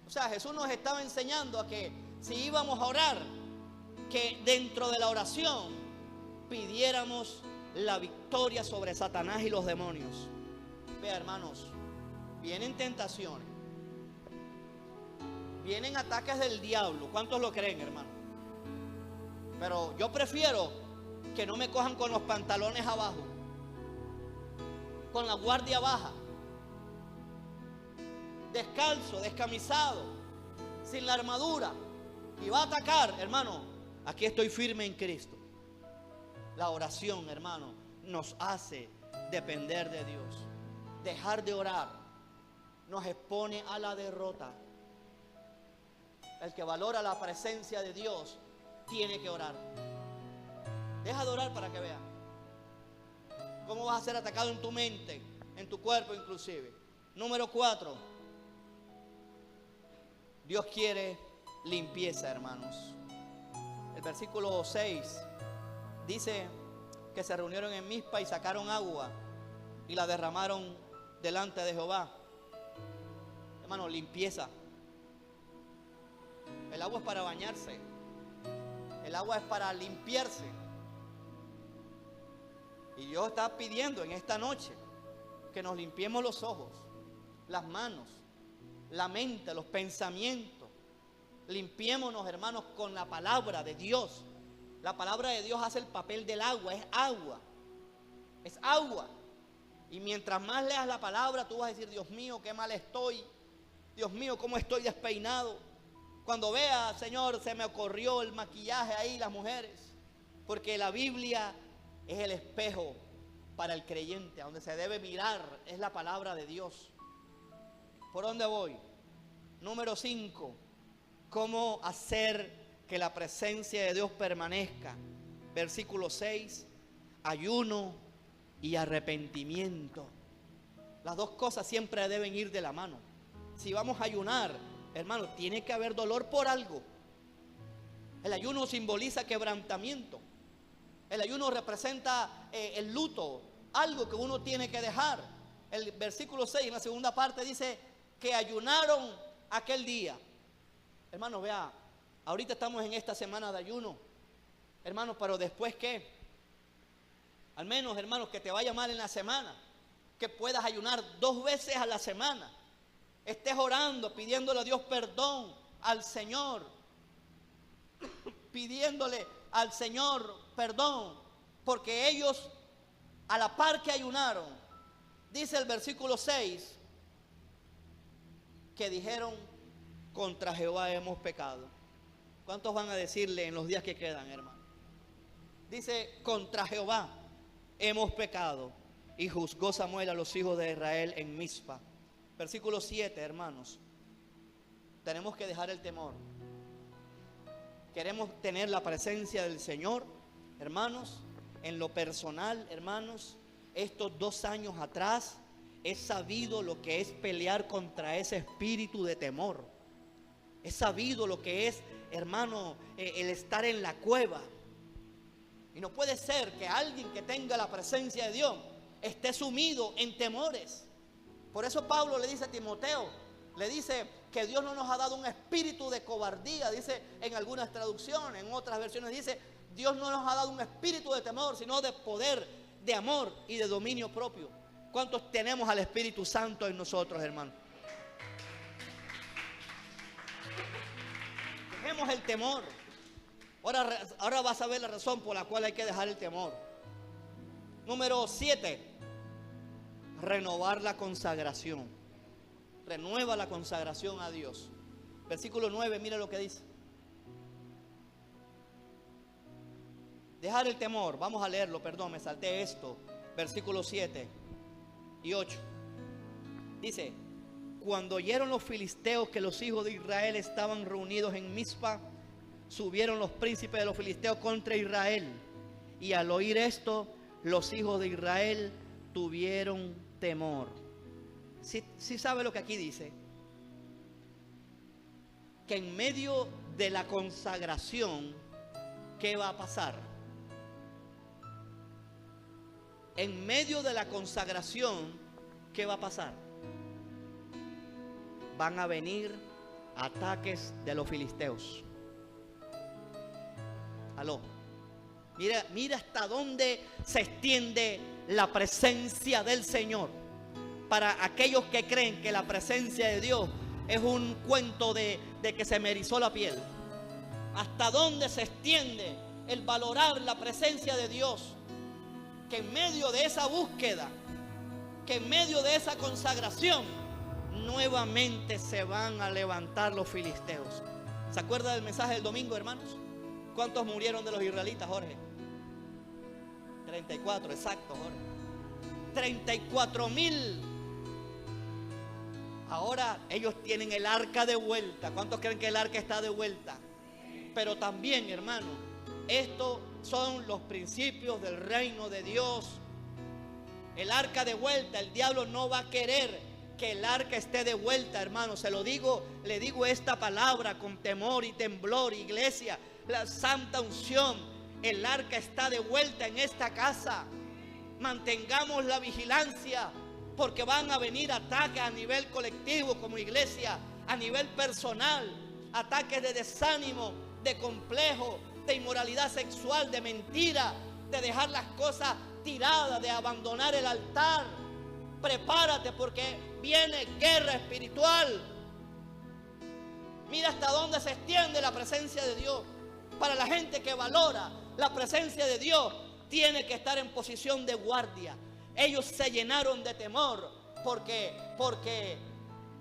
O sea, Jesús nos estaba enseñando a que si íbamos a orar, que dentro de la oración pidiéramos la victoria sobre Satanás y los demonios. Vea, hermanos, vienen tentaciones, vienen ataques del diablo. ¿Cuántos lo creen, hermano? Pero yo prefiero que no me cojan con los pantalones abajo, con la guardia baja, descalzo, descamisado, sin la armadura, y va a atacar, hermano. Aquí estoy firme en Cristo. La oración, hermano, nos hace depender de Dios. Dejar de orar nos expone a la derrota. El que valora la presencia de Dios tiene que orar. Deja de orar para que vea cómo vas a ser atacado en tu mente, en tu cuerpo inclusive. Número 4. Dios quiere limpieza, hermanos. El versículo 6 dice que se reunieron en Mizpa y sacaron agua y la derramaron delante de Jehová. Hermano, limpieza. El agua es para bañarse. El agua es para limpiarse. Y Dios está pidiendo en esta noche que nos limpiemos los ojos, las manos, la mente, los pensamientos. Limpiémonos, hermanos, con la palabra de Dios. La palabra de Dios hace el papel del agua. Es agua. Es agua. Y mientras más leas la palabra, tú vas a decir: Dios mío, qué mal estoy. Dios mío, cómo estoy despeinado. Cuando vea, Señor, se me ocurrió el maquillaje ahí, las mujeres. Porque la Biblia es el espejo para el creyente. A donde se debe mirar es la palabra de Dios. ¿Por dónde voy? Número 5. ¿Cómo hacer que la presencia de Dios permanezca? Versículo 6. Ayuno y arrepentimiento. Las dos cosas siempre deben ir de la mano. Si vamos a ayunar, hermano, tiene que haber dolor por algo. El ayuno simboliza quebrantamiento. El ayuno representa el luto, algo que uno tiene que dejar. El versículo 6 en la segunda parte dice que ayunaron aquel día. Hermano, vea, ahorita estamos en esta semana de ayuno, hermano, pero después ¿qué? Al menos, hermanos, que te vaya mal en la semana, que puedas ayunar 2 veces a la semana. Estés orando, pidiéndole a Dios perdón, al Señor, pidiéndole al Señor perdón, porque ellos, a la par que ayunaron, dice el versículo 6, que dijeron: contra Jehová hemos pecado. ¿Cuántos van a decirle en los días que quedan, hermano? Dice: contra Jehová hemos pecado. Y juzgó Samuel a los hijos de Israel en Mizpa. Versículo 7, hermanos. Tenemos que dejar el temor. Queremos tener la presencia del Señor, hermanos. En lo personal, hermanos, estos 2 años atrás he sabido lo que es pelear contra ese espíritu de temor. He sabido lo que es, hermano, el estar en la cueva. Y no puede ser que alguien que tenga la presencia de Dios esté sumido en temores. Por eso Pablo le dice a Timoteo, le dice que Dios no nos ha dado un espíritu de cobardía, dice en algunas traducciones, en otras versiones dice, Dios no nos ha dado un espíritu de temor, sino de poder, de amor y de dominio propio. ¿Cuántos tenemos al Espíritu Santo en nosotros, hermano? Dejemos el temor. Ahora vas a ver la razón por la cual hay que dejar el temor. Número 7. Renovar la consagración. Renueva la consagración a Dios. Versículo 9, mira lo que dice. Dejar el temor. Vamos a leerlo, perdón, me salté esto. Versículos 7 y 8. Dice: cuando oyeron los filisteos que los hijos de Israel estaban reunidos en Mizpa, subieron los príncipes de los filisteos contra Israel. Y al oír esto, los hijos de Israel tuvieron temor. ¿Sí sabe lo que aquí dice? Que en medio de la consagración, ¿qué va a pasar? En medio de la consagración, ¿qué va a pasar? Van a venir ataques de los filisteos. Aló. Mira hasta dónde se extiende la presencia del Señor. Para aquellos que creen que la presencia de Dios es un cuento de que se me erizó la piel. Hasta dónde se extiende el valorar la presencia de Dios. Que en medio de esa búsqueda, que en medio de esa consagración, nuevamente se van a levantar los filisteos. ¿Se acuerda del mensaje del domingo, hermanos? ¿Cuántos murieron de los israelitas, Jorge? 34, exacto, Jorge. 34,000. Ahora ellos tienen el arca de vuelta. ¿Cuántos creen que el arca está de vuelta? Pero también, hermano, estos son los principios del reino de Dios. El arca de vuelta, el diablo no va a querer que el arca esté de vuelta, hermano. Se lo digo, le digo esta palabra con temor y temblor, iglesia. La santa unción, el arca está de vuelta en esta casa. Mantengamos la vigilancia, porque van a venir ataques a nivel colectivo como iglesia, a nivel personal, ataques de desánimo, de complejo, de inmoralidad sexual, de mentira, de dejar las cosas tiradas, de abandonar el altar. Prepárate porque viene guerra espiritual. Mira hasta dónde se extiende la presencia de Dios. Para la gente que valora la presencia de Dios, tiene que estar en posición de guardia. Ellos se llenaron de temor porque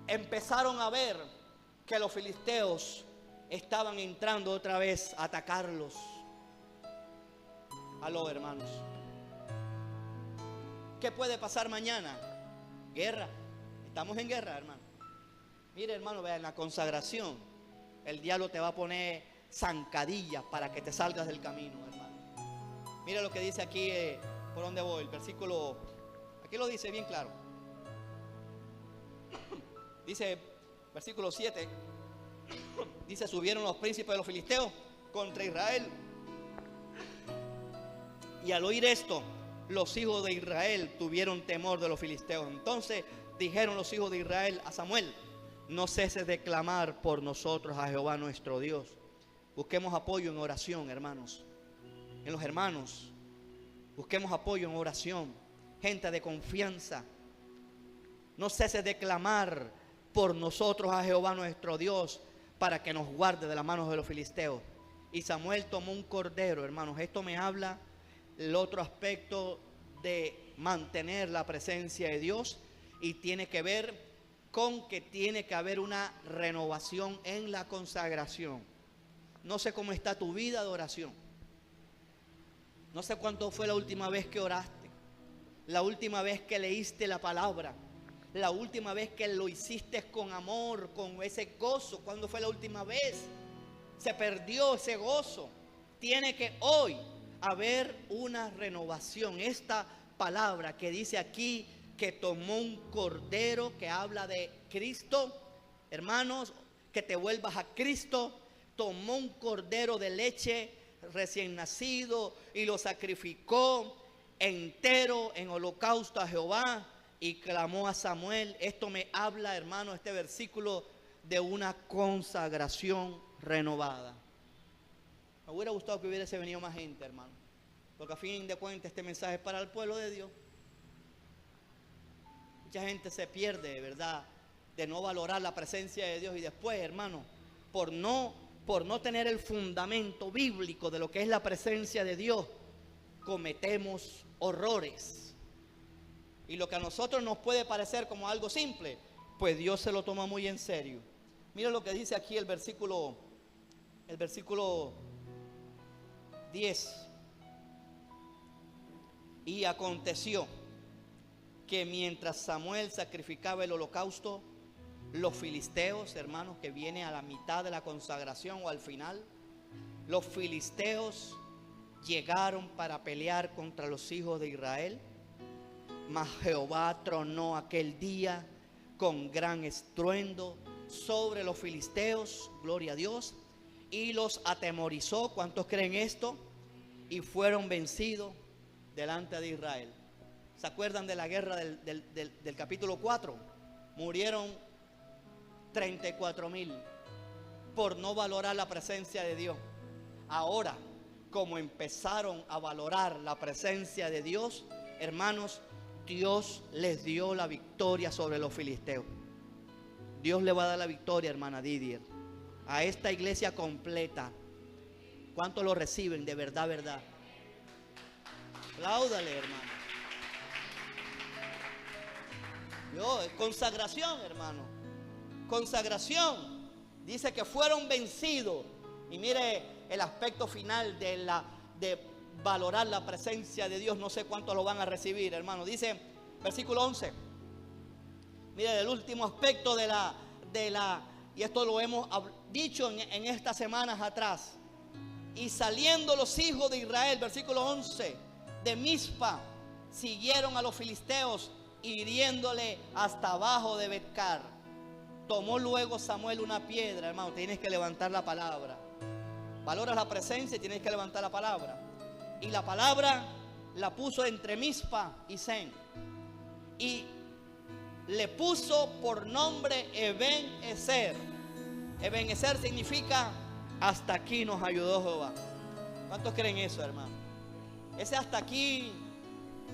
empezaron a ver que los filisteos estaban entrando otra vez a atacarlos. Aló, hermanos. ¿Qué puede pasar mañana? Guerra. Estamos en guerra, hermano. Mire, hermano, vea, en la consagración el diablo te va a poner zancadillas para que te salgas del camino, hermano. Mire lo que dice aquí, por donde voy, el versículo, aquí lo dice bien claro. Dice, versículo 7, dice: subieron los príncipes de los filisteos contra Israel. Y al oír esto, los hijos de Israel tuvieron temor de los filisteos. Entonces dijeron los hijos de Israel a Samuel: no ceses de clamar por nosotros a Jehová nuestro Dios. Busquemos apoyo en oración, hermanos. En los hermanos, busquemos apoyo en oración. Gente de confianza. No ceses de clamar por nosotros a Jehová nuestro Dios, para que nos guarde de las manos de los filisteos. Y Samuel tomó un cordero, hermanos. Esto me habla el otro aspecto de mantener la presencia de Dios, y tiene que ver con que tiene que haber una renovación en la consagración. No sé cómo está tu vida de oración. No sé cuánto fue la última vez que oraste, la última vez que leíste la palabra, la última vez que lo hiciste con amor, con ese gozo. ¿Cuándo fue la última vez? Se perdió ese gozo. Tiene que hoy haber una renovación. Esta palabra que dice aquí que tomó un cordero, que habla de Cristo, hermanos, que te vuelvas a Cristo. Tomó un cordero de leche recién nacido y lo sacrificó entero en holocausto a Jehová. y clamó a Samuel. Esto me habla, hermano, este versículo, de una consagración renovada. Me hubiera gustado que hubiese venido más gente, hermano, porque a fin de cuentas este mensaje es para el pueblo de Dios. Mucha gente se pierde, ¿verdad?, de no valorar la presencia de Dios, y después, hermano, por no tener el fundamento bíblico de lo que es la presencia de Dios, cometemos horrores. Y lo que a nosotros nos puede parecer como algo simple, pues Dios se lo toma muy en serio. Mira lo que dice aquí el versículo 10. Y aconteció que mientras Samuel sacrificaba el holocausto, los filisteos, hermanos, que viene a la mitad de la consagración o al final, los filisteos llegaron para pelear contra los hijos de Israel. Mas Jehová tronó aquel día con gran estruendo sobre los filisteos, gloria a Dios, y los atemorizó. ¿Cuántos creen esto? Y fueron vencidos delante de Israel. ¿Se acuerdan de la guerra del capítulo 4? Murieron 34,000 por no valorar la presencia de Dios. Ahora, como empezaron a valorar la presencia de Dios, hermanos, Dios les dio la victoria sobre los filisteos. Dios le va a dar la victoria, hermana Didier, a esta iglesia completa. ¿Cuántos lo reciben de verdad, verdad? Apláudale, hermano. Consagración, hermano. Consagración. Dice que fueron vencidos. Y mire el aspecto final de valorar la presencia de Dios. No sé cuántos lo van a recibir, hermano. Dice, versículo 11. Mire el último aspecto y esto lo hemos dicho en estas semanas atrás. Y saliendo los hijos de Israel, versículo 11, de Mizpa, siguieron a los filisteos, hiriéndole hasta abajo de Betcar. Tomó luego Samuel una piedra, hermano. Tienes que levantar la palabra. Valoras la presencia y tienes que levantar la palabra. Y la palabra la puso entre Mizpa y Sen. Y le puso por nombre Eben-Ezer. Eben-Ezer significa hasta aquí nos ayudó Jehová. ¿Cuántos creen eso, hermano? Ese hasta aquí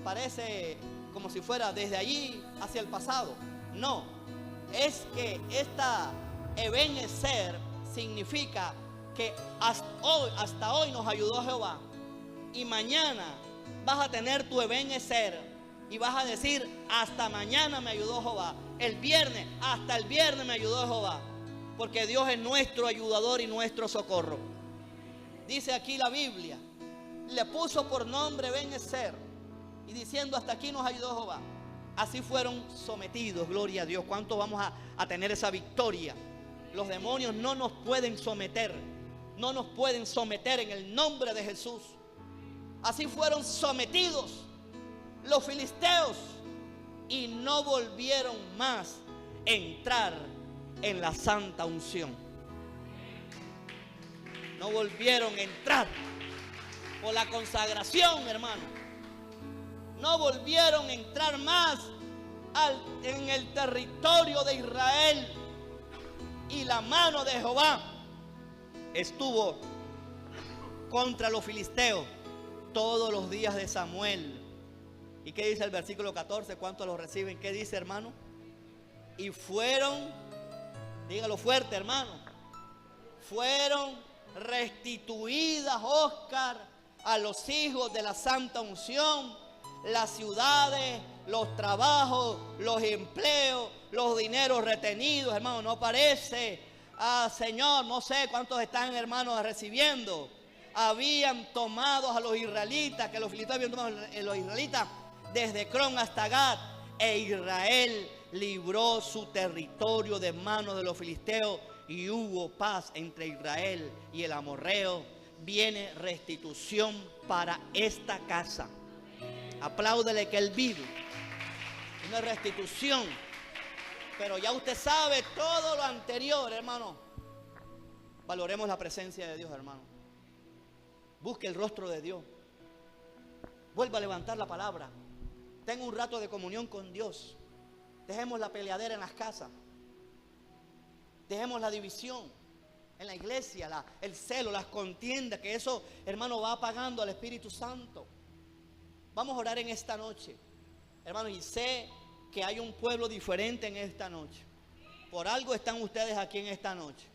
parece como si fuera desde allí hacia el pasado. No, es que esta Eben-Ezer significa que hasta hoy nos ayudó Jehová. Y mañana vas a tener tu Eben-Ezer y vas a decir, hasta mañana me ayudó Jehová. El viernes, hasta el viernes me ayudó Jehová. Porque Dios es nuestro ayudador y nuestro socorro. Dice aquí la Biblia, le puso por nombre Ben-Ezer, y diciendo, hasta aquí nos ayudó Jehová. Así fueron sometidos, gloria a Dios. ¿Cuánto vamos a tener esa victoria? Los demonios no nos pueden someter. No nos pueden someter en el nombre de Jesús. Así fueron sometidos los filisteos y no volvieron más a entrar en la santa unción. No volvieron a entrar por la consagración, hermano. No volvieron a entrar más en el territorio de Israel. Y la mano de Jehová estuvo contra los filisteos todos los días de Samuel. ¿Y qué dice el versículo 14? ¿Cuántos lo reciben? ¿Qué dice, hermano? Y fueron, dígalo fuerte, hermano, fueron restituidas, Oscar, a los hijos de la santa unción, las ciudades, los trabajos, los empleos, los dineros retenidos, hermano. No parece, Señor, no sé cuántos están, hermanos, recibiendo. Habían tomado a los israelitas, que los filisteos habían tomado a los israelitas desde Cron hasta Gat, e Israel libró su territorio de manos de los filisteos, y hubo paz entre Israel y el amorreo. Viene restitución para esta casa. Apláudele que él vive. Una restitución. Pero ya usted sabe todo lo anterior, hermano. Valoremos la presencia de Dios, hermano. Busque el rostro de Dios. Vuelva a levantar la palabra. Tenga un rato de comunión con Dios. Dejemos la peleadera en las casas. Dejemos la división en la iglesia, el celo, las contiendas, que eso, hermano, va apagando al Espíritu Santo. Vamos a orar en esta noche, hermano, y sé que hay un pueblo diferente en esta noche. Por algo están ustedes aquí en esta noche.